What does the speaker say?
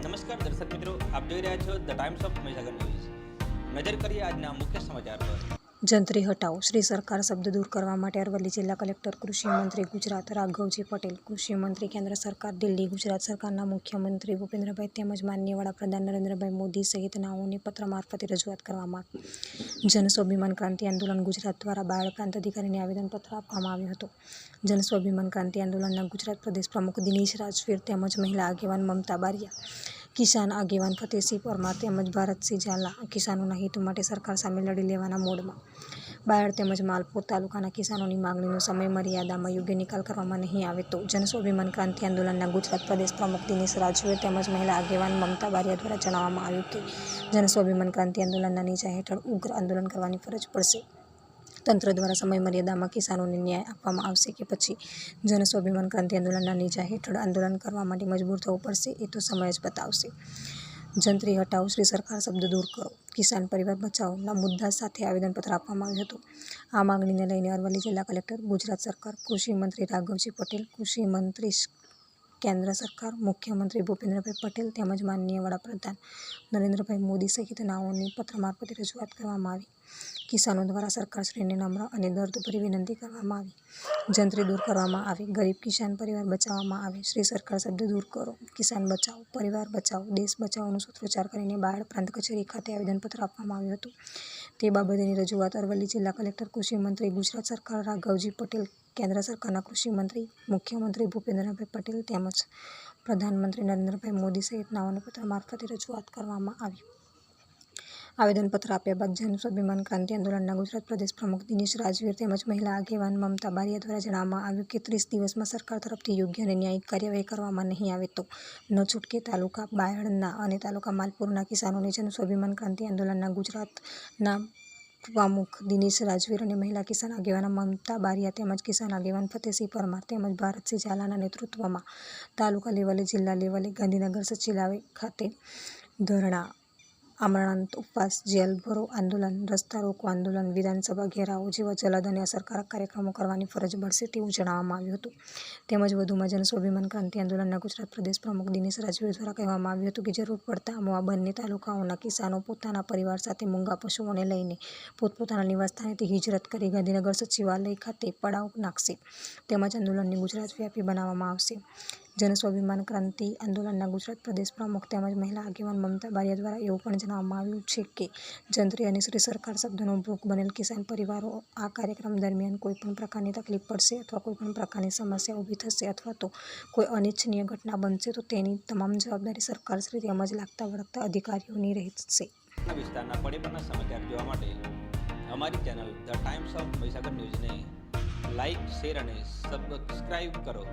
નમસ્કાર દર્શક મિત્રો, આપ જોઈ રહ્યા છો the Times of Mahisagar news. નજર કરીએ આજના મુખ્ય સમાચાર પર। જંત્રી હટાવો, શ્રી સરકાર શબ્દ દૂર કરવા માટે અરવલ્લી જિલ્લા કલેક્ટર, કૃષિ મંત્રી ગુજરાત રાઘવજી પટેલ, કૃષિ મંત્રી કેન્દ્ર સરકાર દિલ્હી, ગુજરાત સરકારના મુખ્યમંત્રી ભૂપેન્દ્રભાઈ તેમજ માનનીય વડાપ્રધાન નરેન્દ્રભાઈ મોદી સહિતનાઓને પત્ર મારફતે રજૂઆત કરવામાં આવી। જન સ્વાભિમાન ક્રાંતિ આંદોલન ગુજરાત દ્વારા બાયડ પ્રાંત અધિકારીને આવેદનપત્ર આપવામાં આવ્યું હતું। જન સ્વાભિમાન ક્રાંતિ આંદોલનના ગુજરાત પ્રદેશ પ્રમુખ દિનેશ રાજવીર તેમજ મહિલા આગેવાન મમતા બારિયા, કિસાન આગેવાન ફતેહસિંહ પરમાર તેમજ ભારતસિંહ ઝાલા કિસાનોના હિત માટે સરકાર સામે લડી લેવાના મોડમાં બાયડ તેમજ માલપુર તાલુકાના કિસાનોની માંગણીનો સમય મર્યાદામાં યોગ્ય નિકાલ કરવામાં નહીં આવે તો જન સ્વાભિમાન ક્રાંતિ આંદોલનના ગુજરાત પ્રદેશ પ્રમુખ દિનેશ રાજવીર તેમજ મહિલા આગેવાન મમતા બારિયા દ્વારા જણાવવામાં આવ્યું કે જન સ્વાભિમાન ક્રાંતિ આંદોલનના નેજા હેઠળ ઉગ્ર આંદોલન કરવાની ફરજ પડશે। તંત્ર દ્વારા સમય મર્યાદામાં કિસાનોને ન્યાય આપવામાં આવશે કે પછી જન સ્વાભિમાન ક્રાંતિ આંદોલનના નેજા હેઠળ આંદોલન કરવા માટે મજબૂર થવું પડશે એ તો સમય જ બતાવશે। જંત્રી હટાવો, શ્રી સરકાર શબ્દ દૂર કરો, કિસાન પરિવાર બચાવોના મુદ્દા સાથે આવેદનપત્ર આપવામાં આવ્યું હતું। આ માંગણીને લઈને અરવલ્લી જિલ્લા કલેક્ટર, ગુજરાત સરકાર, કૃષિ મંત્રી રાઘવજી પટેલ, કૃષિ મંત્રી કેન્દ્ર સરકાર, મુખ્યમંત્રી ભૂપેન્દ્રભાઈ પટેલ તેમજ માનનીય વડાપ્રધાન નરેન્દ્રભાઈ મોદી સહિતનાઓને પત્ર મારફતે રજૂઆત કરવામાં આવી। કિસાનો દ્વારા સરકારશ્રીને નમ્ર અને દર્દભરી વિનંતી કરવામાં આવી, જંત્રી દૂર કરવામાં આવે, ગરીબ કિસાન પરિવાર બચાવવામાં આવે, શ્રી સરકાર શબ્દ દૂર કરો, કિસાન બચાવો, પરિવાર બચાવો, દેશ બચાવોનો સૂત્રોચ્ચાર કરીને બાયડ પ્રાંત કચેરી ખાતે આવેદનપત્ર આપવામાં આવ્યું હતું। તે બાબતેની રજૂઆત અરવલ્લી જિલ્લા કલેક્ટર, કૃષિ મંત્રી ગુજરાત સરકાર રાઘવજી પટેલ, કેન્દ્ર સરકારના કૃષિ મંત્રી, મુખ્યમંત્રી ભૂપેન્દ્રભાઈ પટેલ તેમજ પ્રધાનમંત્રી નરેન્દ્રભાઈ મોદી સહિતનાઓને પત્ર મારફતે રજૂઆત કરવામાં આવી। આવેદનપત્ર આપ્યા બાદ જન સ્વાભિમાન ક્રાંતિ આંદોલનના ગુજરાત પ્રદેશ પ્રમુખ દિનેશ રાજવીર તેમજ મહિલા આગેવાન મમતા બારિયા દ્વારા જણાવવામાં આવ્યું કે 30 દિવસમાં સરકાર તરફથી યોગ્ય અને ન્યાયિક કાર્યવાહી કરવામાં નહીં આવે તો ન છૂટકે તાલુકા બાયડના અને તાલુકા માલપુરના કિસાનોને જન સ્વાભિમાન ક્રાંતિ આંદોલનના ગુજરાતના પ્રમુખ દિનેશ રાજવીર અને મહિલા કિસાન આગેવાન મમતા બારિયા તેમજ કિસાન આગેવાન ફતેહસિંહ પરમાર તેમજ ભારતસિંહ ઝાલાના નેતૃત્વમાં તાલુકા લેવલે, જિલ્લા લેવલે, ગાંધીનગર સચિવાલય ખાતે ધરણા, આમરણાંત ઉપવાસ, જેલ ભરો આંદોલન, રસ્તા રોકો આંદોલન, વિધાનસભા ઘેરાવો જેવા જલદ અને અસરકારક કાર્યક્રમો કરવાની ફરજ પડશે તેવું જણાવવામાં આવ્યું હતું। તેમજ વધુમાં જન સ્વાભિમાન ક્રાંતિ આંદોલનના ગુજરાત પ્રદેશ પ્રમુખ દિનેશ રાજવીર દ્વારા કહેવામાં આવ્યું હતું કે જરૂર પડતા આ બંને તાલુકાઓના કિસાનો પોતાના પરિવાર સાથે મૂંગા પશુઓને લઈને પોતપોતાના નિવાસસ્થાનેથી હિજરત કરી ગાંધીનગર સચિવાલય ખાતે પડાવ નાખશે તેમજ આંદોલનને ગુજરાત વ્યાપી બનાવવામાં આવશે। જન સ્વાભિમાન ક્રાંતિ આંદોલનના ગુજરાત પ્રદેશ પ્રમુખ તેમજ મહિલા આગેવાન મમતા બારિયા દ્વારા એવું પણ જણાવવામાં આવ્યું છે કે જંત્રી અને શ્રી સરકાર શબ્દનો ભોગ બનેલ કિસાન પરિવારો આ કાર્યક્રમ દરમિયાન કોઈપણ પ્રકારની તકલીફ પડશે અથવા કોઈપણ પ્રકારની સમસ્યા ઊભી થશે અથવા તો કોઈ અનિચ્છનીય ઘટના બનશે તો તેની તમામ જવાબદારી સરકારશ્રી તેમજ લાગતા વળગતા અધિકારીઓની રહેશે। વિસ્તારના પડેપણના સમાચાર જોવા માટે અમારી ચેનલ ધ ટાઈમ્સ ઓફ મહીસાગર ન્યૂઝને લાઇક, શેર અને સબસ્ક્રાઇબ કરો।